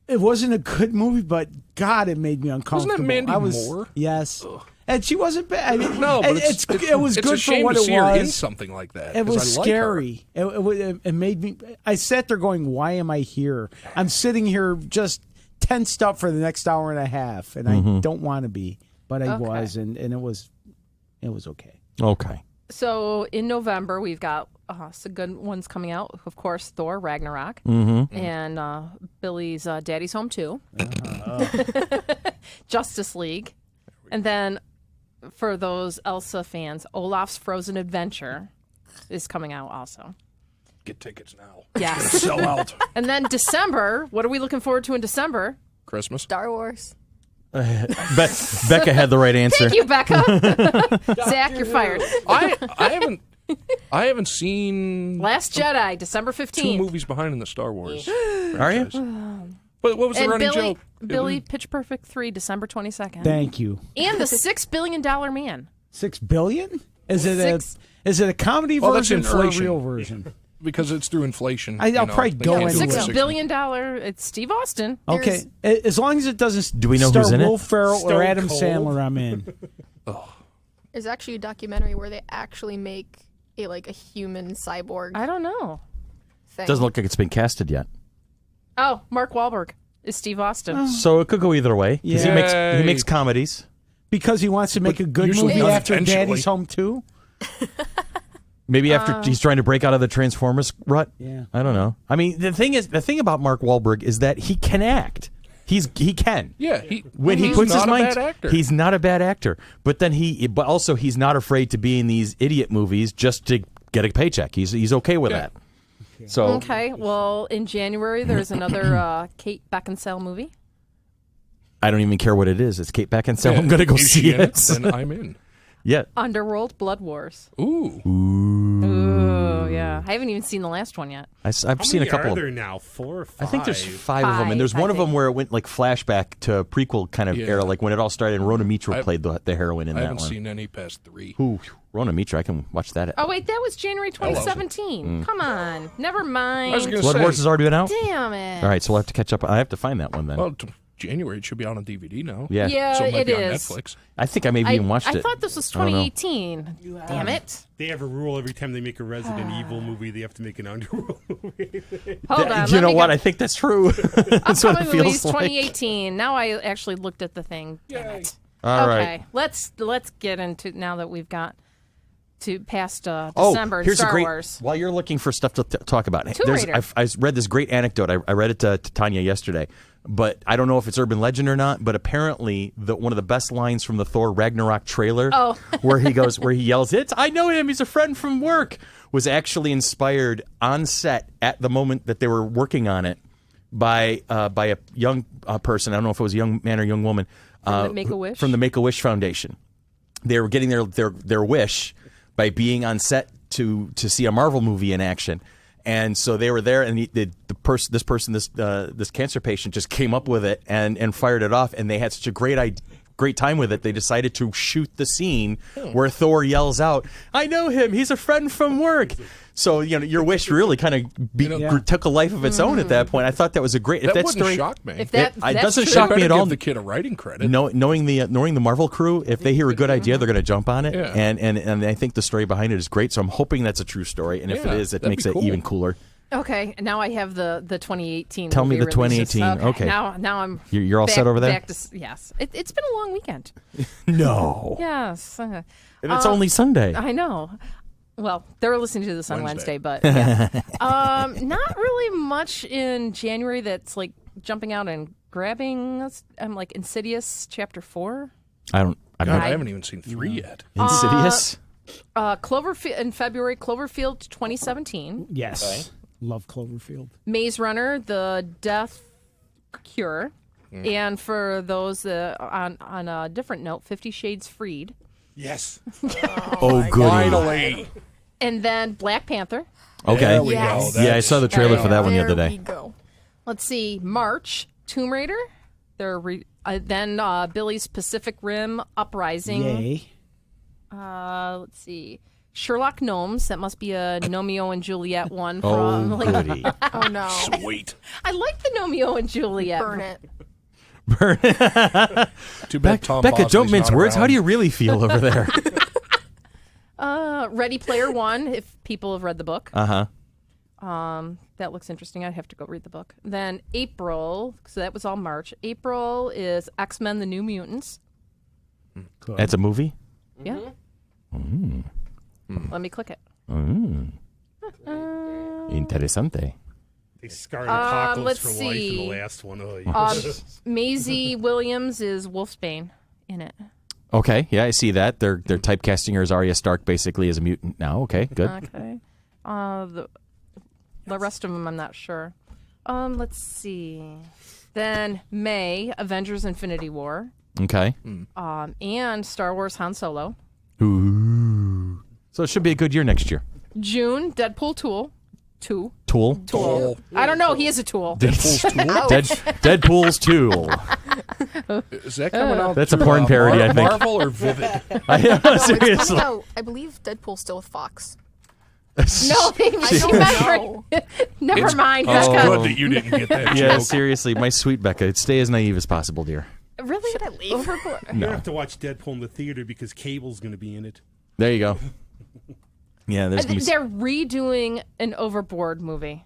it wasn't a good movie, but God, it made me uncomfortable. Mandy I was, Moore? Yes. And she wasn't bad. I mean, No, but it was it's good a shame for what to it see her in was. something like that. It 'cause was I like her. scary. It made me. I sat there going, "Why am I here? I'm sitting here just tensed up for the next hour and a half, and I don't want to be, but I was, and it was okay." Okay. So in November, we've got some good ones coming out. Of course, Thor, Ragnarok, and Billy's Daddy's Home 2, Justice League. And then for those Elsa fans, Olaf's Frozen Adventure is coming out also. Get tickets now. Yes. Sell out. And then December, what are we looking forward to in December? Christmas. Star Wars. Becca had the right answer. Thank you, Becca. Zach, you're fired. I haven't seen Last Jedi, December 15th. 2 movies behind in the Star Wars. Are you? But what was the And running Billy, joke? Billy Pitch Perfect 3, December 22nd. Thank you. And the $6 billion man. $6 billion? Is it a comedy Well, that's version or a inflation. real version? Because it's through inflation. I'll probably they go can't do into it it. $6 billion. It's Steve Austin. Okay, as long as it doesn't Do we know star who's in it? Will Ferrell or Stone Adam Cold. Sandler, I'm in. There's actually a documentary where they actually make a human cyborg I don't know. thing. Doesn't look like it's been casted yet. Oh, Mark Wahlberg is Steve Austin. So it could go either way. 'Cause he Yeah. makes comedies. Because he wants to make a good usually movie does after eventually. Daddy's Home 2? Maybe after he's trying to break out of the Transformers rut. Yeah. I don't know. I mean, the thing about Mark Wahlberg is that he can act. He can. Yeah, When he he's puts his not a mind, bad actor. he's not a bad actor. But then but also he's not afraid to be in these idiot movies just to get a paycheck. He's okay with that. So Okay, well, in January, there's another Kate Beckinsale movie. I don't even care what it is. It's Kate Beckinsale. I'm going to go Is see she in it. Then I'm in. Yeah. Underworld Blood Wars. Ooh. Ooh, yeah. I haven't even seen the last one yet. I've How seen a many couple are of there now? 4 or 5? I think there's 5 of them, and there's Five, one I of them think. where it went like flashback to a prequel kind of Yeah. era, like when it all started, and Rona Mitra I- played the heroine in I that haven't one. seen any past 3. Ooh, Rona Mitra, I can watch that. Oh, wait, that was January 2017. Come on. Never I was mind. going to Blood say. Wars has already been out? Damn it. All right, so we'll have to catch up. I have to find that one then. Well, January it should be out on DVD now. yeah. Yeah, So it might it be on is. Netflix. I think I maybe even watched I it. thought this was I don't know. 2018. Damn it. They have a rule every time they make a Resident Evil movie, they have to make an Underworld movie. Hold on. You let know me what? go. I think that's true. That's what it Upcoming movies, feels like. 2018. Now I actually looked at the thing. Damn it. All okay, right. let's get into now that we've got to past December and here's Star a great. Wars. While you're looking for stuff to talk about, Tomb Raider. I read this great anecdote. I read it to Tanya yesterday, but I don't know if it's urban legend or not. But apparently, one of the best lines from the Thor Ragnarok trailer, where he yells, "I know him. He's a friend from work," was actually inspired on set at the moment that they were working on it by a young person. I don't know if it was a young man or young woman From the Make-A-Wish? From the Make-A-Wish Foundation. They were getting their wish by being on set to see a Marvel movie in action, and so they were there. And this cancer patient just came up with it and fired it off, and they had such a great time with it. They decided to shoot the scene where Thor yells out, "I know him. He's a friend from work." So your wish really kind of took a life of its own at that point. I thought that was a great. That wouldn't story, shock me. If that, it that's doesn't true. shock me Better at all. give the kid a writing credit. Knowing the Marvel crew, if they hear a good idea, they're going to jump on it, Yeah. and I think the story behind it is great. So I'm hoping that's a true story, and if Yeah, it is, it that'd makes be it cool. even cooler. Okay, now I have the 2018. Tell me movie the releases. 2018. Okay. Now I'm. You're all back, set over there? Back to, yes, it's been a long weekend. No, Yes, and it's only Sunday. I know. Well, they're listening to this on Wednesday. Wednesday, but yeah. Not really much in January that's like jumping out and grabbing us. I'm like Insidious Chapter 4. I'm God, not I haven't even seen 3 yet. Insidious. Cloverfield in February. Cloverfield 2017. Yes. Love Cloverfield. Maze Runner, The Death Cure, and for those on a different note, 50 Shades Freed, Yes. Oh, good. Finally. and then Black Panther. Okay. There we Yes. go. Yeah, I saw the trailer for that one the There other we day. go. Let's see, March, Tomb Raider. Then Billy's Pacific Rim Uprising. Yay. Let's see, Sherlock Gnomes. That must be a Romeo and Juliet one Oh, from. goody. Oh no. Sweet. I like the Romeo and Juliet. Burn it. Too bad Tom Becca, Bosley's don't mince not words. How around. do you really feel over there? Ready Player One, if people have read the book. Uh-huh. That looks interesting. I'd have to go read the book. Then April, so that was all March. April is X-Men: The New Mutants. Cool. That's a movie? Yeah. Let me click it. Interessante. They scarred Apocalypse let's for life in see. the last one. Oh, Maisie Williams is Wolfsbane in it. Okay, yeah, I see that. They're typecasting her as Arya Stark basically as a mutant now. Okay, good. Okay. The rest of them, I'm not sure. Let's see. Then May, Avengers: Infinity War, Okay. and Star Wars: Han Solo. Ooh. So it should be a good year next year. June, Deadpool 2. Tool? Tool. I don't know. He is a tool. Deadpool's Tool? Deadpool's Tool. Is that coming out? That's a through, porn parody, I think. Marvel or Vivid? Seriously. No, I believe Deadpool's still with Fox. No, she know. Never mind, It's Becca. good that you didn't get that Yeah, joke. seriously, my sweet Becca, stay as naive as possible, dear. Really? Should I leave? You don't have to watch Deadpool in the theater because Cable's going to be in it. There you go. Yeah, there's gonna be They're redoing an Overboard movie.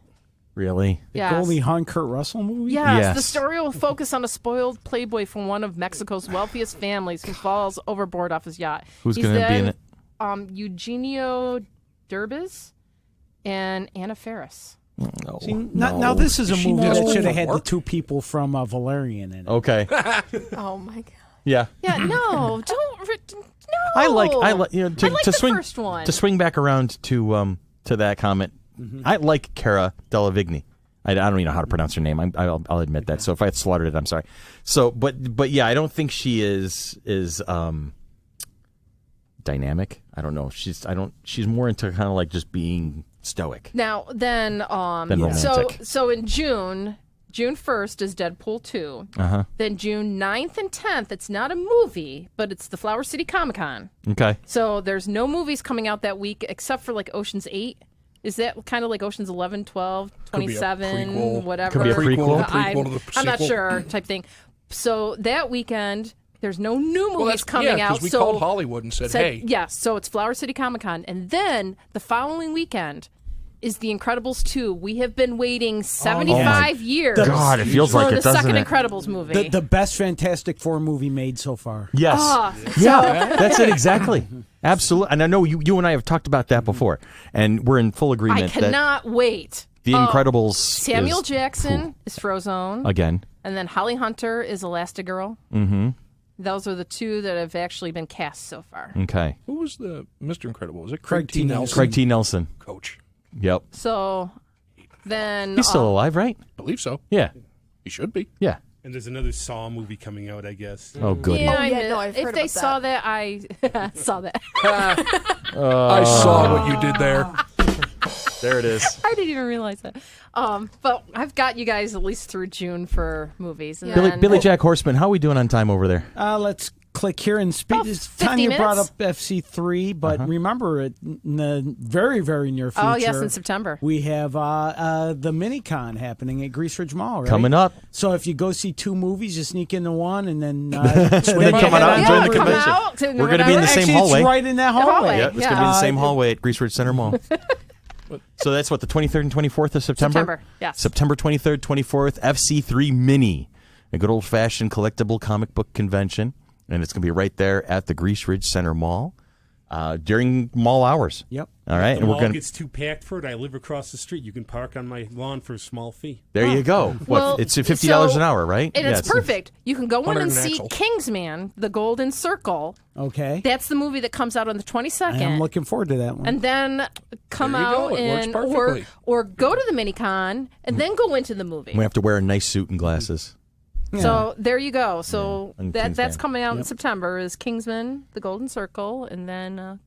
really. Yes. Goldie Hawn, Kurt Russell movie? Yes, Yes. the story will focus on a spoiled playboy from one of Mexico's wealthiest families who falls overboard off his yacht. Who's He's going to be in then, it? Eugenio Derbez and Anna Faris. No. See, now this is a she movie that desperate should have for had the work? two people from Valerian in it. Okay. Oh my god. Yeah. Yeah, no, no. I like you know to, I like to the swing first one. to swing back around to that comment. I like Cara Delevingne. I don't even know how to pronounce her name. I'll admit that. So if I slaughtered it, I'm sorry. So but yeah, I don't think she is dynamic. I don't know. She's more into kind of like just being stoic. Now then, romantic. so in June 1st is Deadpool 2. Uh-huh. Then June 9th and 10th, it's not a movie, but it's the Flower City Comic-Con. Okay. So there's no movies coming out that week except for like Ocean's 8. Is that kind of like Ocean's 11, 12, Could be a 27, prequel. whatever? Could be a prequel. Prequel to the I'm not sequel. sure type thing. So that weekend, there's no new Well, movies that's coming out. because we so called Hollywood and said, hey. yes, so it's Flower City Comic-Con. And then the following weekend is The Incredibles 2. We have been waiting 75 years God, it feels for like the it, doesn't second it? Incredibles movie. The best Fantastic Four movie made so far. Yes. Ah, Yeah, that's it exactly. Absolutely. And I know you and I have talked about that before, and we're in full agreement I cannot wait. that The Incredibles Samuel is Jackson is Frozone. again. And then Holly Hunter is Elastigirl. Mm-hmm. Those are the two that have actually been cast so far. Okay. Who was the Mr. Incredible? Was it Craig Craig T. T. Nelson? Craig T. Nelson. Coach. Yep. So then He's still alive, right? Believe so. Yeah. He should be. Yeah. And there's another Saw movie coming out, I guess. Oh, good. Yeah, Oh, I yeah, mean, no, I've if heard they about saw that, I saw that. I saw what you did there. There it is. I didn't even realize that. But I've got you guys at least through June for movies. And Billy, then, Billy Jack Horseman, how are we doing on time over there? Let's click here and speak. About 50 Tanya brought minutes. up FC3, but remember, in the very, very near future. Oh, yes, in September. We have the mini-con happening at Grease Ridge Mall, right? Coming up. So if you go see two movies, you sneak into one, and then Then come on out and join the come convention. out and We're going to be in the same Actually, hallway. it's right in that hallway. hallway. Yeah, it's going to be in the same hallway at Grease Ridge Center Mall. So that's what, the 23rd and 24th of September? September, yes. September 23rd, 24th, FC3 Mini, a good old-fashioned collectible comic book convention. And it's going to be right there at the Grease Ridge Center Mall during mall hours. Yep. All right, The and we're mall going. gets too packed for it. I live across the street. You can park on my lawn for a small fee. There you go. Well, It's $50 so- an hour, right? And Yeah, it's perfect. You can go in 100 and an see axle. Kingsman, The Golden Circle. Okay. That's the movie that comes out on the 22nd. I'm looking forward to that one. And then come There you out go. It works and perfectly. or go to the mini-con and then go into the movie. We have to wear a nice suit and glasses. So there you go. So and that's Kingsman. coming out in September is Kingsman, The Golden Circle, and then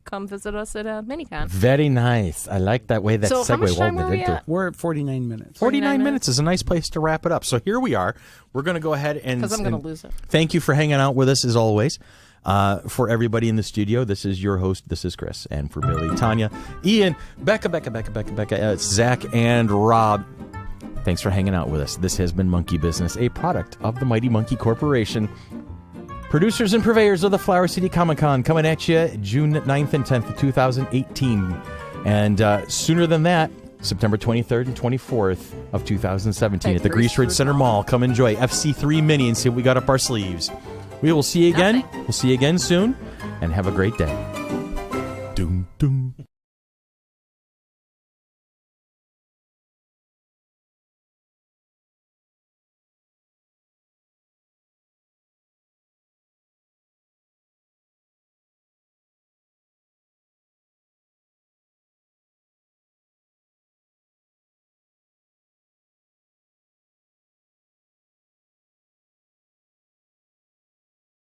come visit us at a mini-con. Very nice. I like that way that So how segue much time rolled were it we into. at? We're at 49 minutes. 49 minutes. minutes is a nice place to wrap it up. So here we are. We're going to go ahead and... Because I'm going and to lose it. Thank you for hanging out with us as always. For everybody in the studio, this is your host. This is Chris. And for Billy, Tanya, Ian, Becca, it's Zach and Rob. Thanks for hanging out with us. This has been Monkey Business, a product of the Mighty Monkey Corporation. Producers and purveyors of the Flower City Comic Con coming at you June 9th and 10th of 2018. And sooner than that, September 23rd and 24th of 2017 at the Grease Ridge Center Mall. Come enjoy FC3 Mini and see what we got up our sleeves. We will see you again. We'll see you again soon, and have a great day.